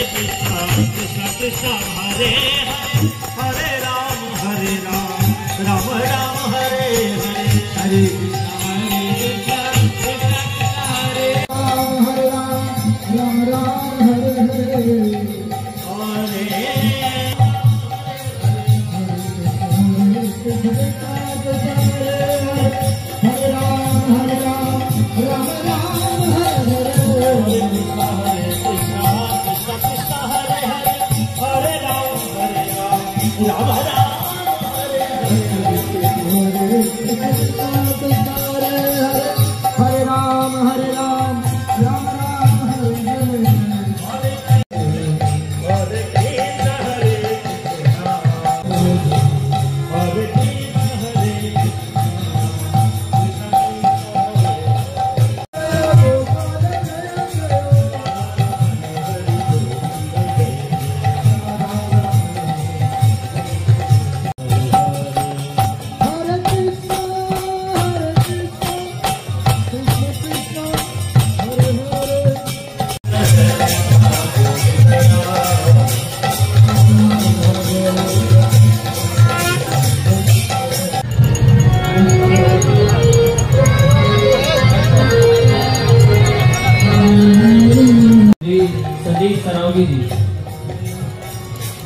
कृष्ण कृष्ण हरे हरे हरे राम राम राम हरे हरे हरे कृष्ण हरे राम राम राम हरे हरे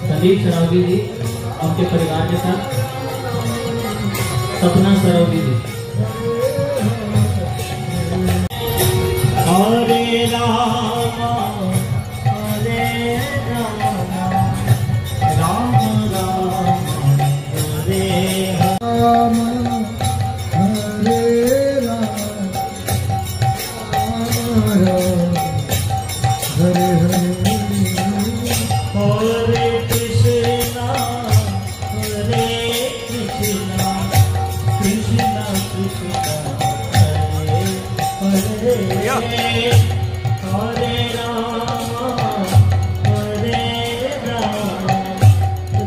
संदीप सरावगी जी आपके परिवार के साथ, सपना सरावगी जी। हरे राम राम राम हरे राम हरे राम हरे हरे हरे कृष्णा कृष्णा कृष्णा हरे हरे हरे राम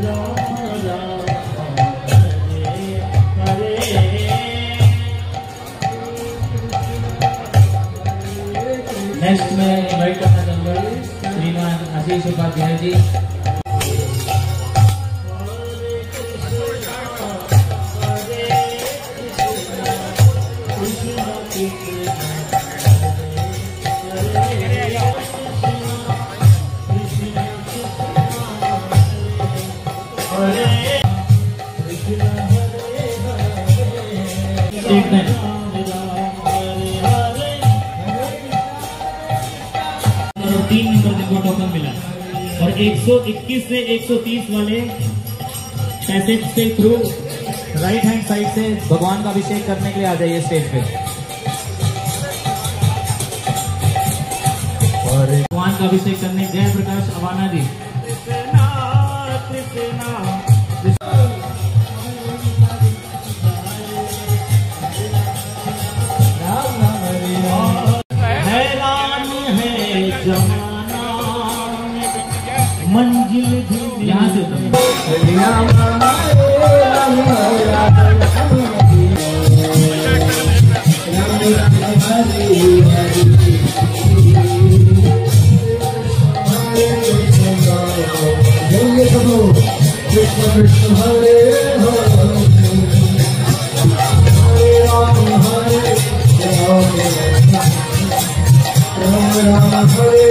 राम राम हरे हरे। नेक्स्ट में इनवाइट करना चाहूंगा श्रीमान आशीष उपाध्याय जी। तीन नंबर देखो टोकन मिला और 121 से 130 वाले पैसेज के थ्रू राइट हैंड साइड से भगवान का अभिषेक करने के लिए आ जाइए स्टेज पे। और भगवान का अभिषेक करने जय प्रकाश अवाना जी। मंजिल भी यहाँ से कृष्ण हरे हरे राम हरे